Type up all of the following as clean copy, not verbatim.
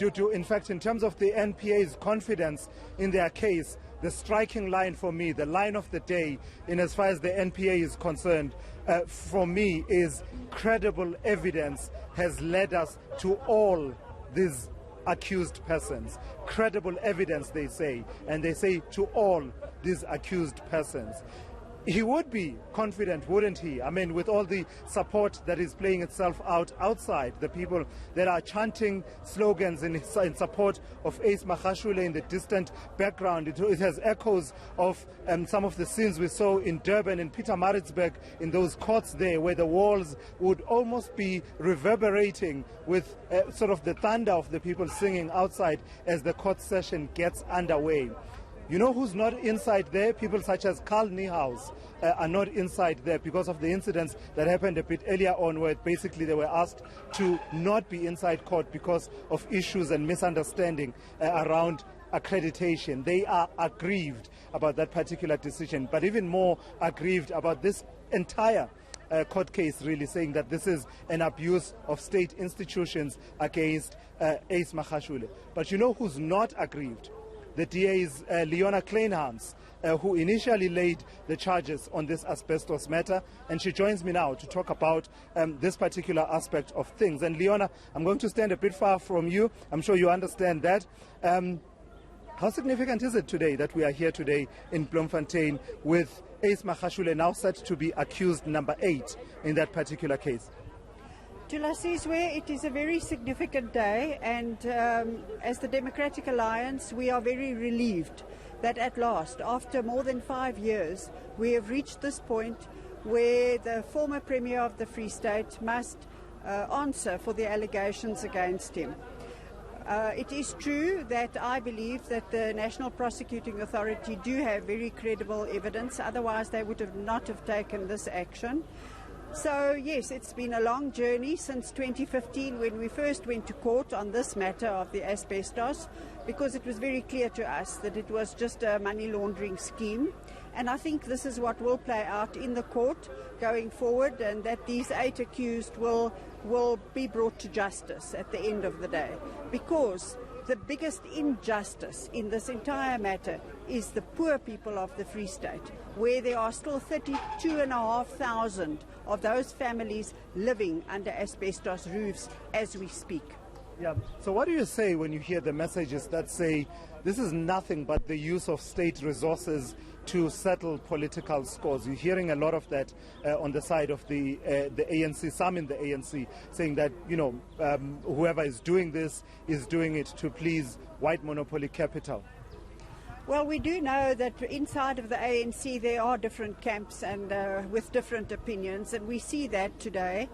in fact, in terms of the NPA's confidence in their case, the striking line for me, the line of the day, in as far as the NPA is concerned, for me, is credible evidence has led us to all these accused persons. Credible evidence, they say, and they say to all these accused persons. He would be confident, wouldn't he? I mean, with all the support that is playing itself out outside, the people that are chanting slogans in support of Ace Magashule in the distant background. It has echoes of some of the scenes we saw in Durban and Pietermaritzburg, in those courts there, where the walls would almost be reverberating with sort of the thunder of the people singing outside as the court session gets underway. You know who's not inside there? People such as Carl Niehaus are not inside there because of the incidents that happened a bit earlier on, where basically they were asked to not be inside court because of issues and misunderstanding around accreditation. They are aggrieved about that particular decision, but even more aggrieved about this entire court case, really saying that this is an abuse of state institutions against Ace Magashule. But you know who's not aggrieved? The DA's Leona Kleynhans, who initially laid the charges on this asbestos matter, and she joins me now to talk about this particular aspect of things. And Leona, I'm going to stand a bit far from you. I'm sure you understand that. How significant is it today that we are here today in Bloemfontein with Ace Magashule now set to be accused number 8 in that particular case? Thulasiwe, it is a very significant day, and as the Democratic Alliance, we are very relieved that at last, after more than 5 years, we have reached this point where the former Premier of the Free State must answer for the allegations against him. It is true that I believe that the National Prosecuting Authority do have very credible evidence, otherwise they would have not have taken this action. So yes, it's been a long journey since 2015 when we first went to court on this matter of the asbestos, because it was very clear to us that it was just a money laundering scheme. And I think this is what will play out in the court going forward, and that these 8 accused will be brought to justice at the end of the day. Because the biggest injustice in this entire matter is the poor people of the Free State, where there are still 32,500 of those families living under asbestos roofs as we speak. Yeah. So what do you say when you hear the messages that say this is nothing but the use of state resources to settle political scores? You're hearing a lot of that on the side of the ANC, some in the ANC, saying that, you know, whoever is doing this is doing it to please white monopoly capital. Well, we do know that inside of the ANC there are different camps and with different opinions, and we see that today.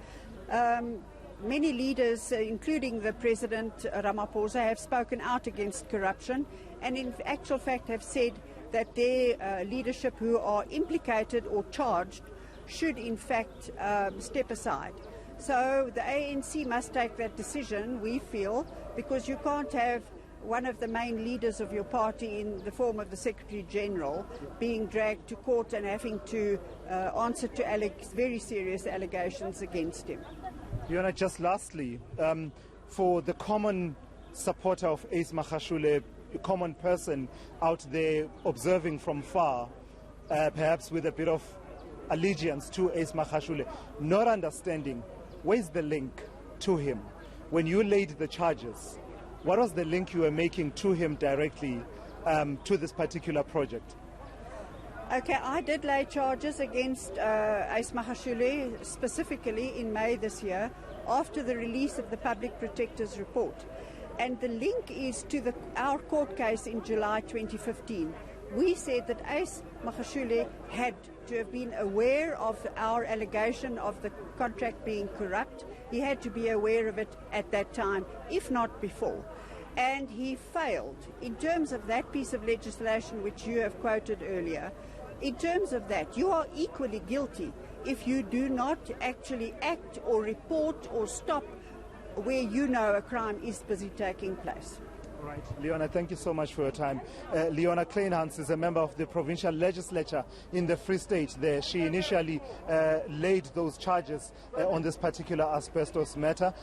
Many leaders, including the President Ramaphosa, have spoken out against corruption, and in actual fact have said that their leadership who are implicated or charged should in fact step aside. So the ANC must take that decision, we feel, because you can't have one of the main leaders of your party in the form of the Secretary General being dragged to court and having to answer to very serious allegations against him. Leona, just lastly, for the common supporter of Ace Magashule, a common person out there observing from far, perhaps with a bit of allegiance to Ace Magashule, not understanding where's the link to him. When you laid the charges, what was the link you were making to him directly to this particular project? Okay, I did lay charges against Ace Magashule specifically in May this year after the release of the Public Protector's report. And the link is to our court case in July 2015. We said that Ace Magashule had to have been aware of our allegation of the contract being corrupt. He had to be aware of it at that time, if not before. And he failed. In terms of that piece of legislation which you have quoted earlier, in terms of that, you are equally guilty if you do not actually act or report or stop where you know a crime is busy taking place. All right, Leona, thank you so much for your time. Leona Kleynhans is a member of the provincial legislature in the Free State there. She initially laid those charges on this particular asbestos matter.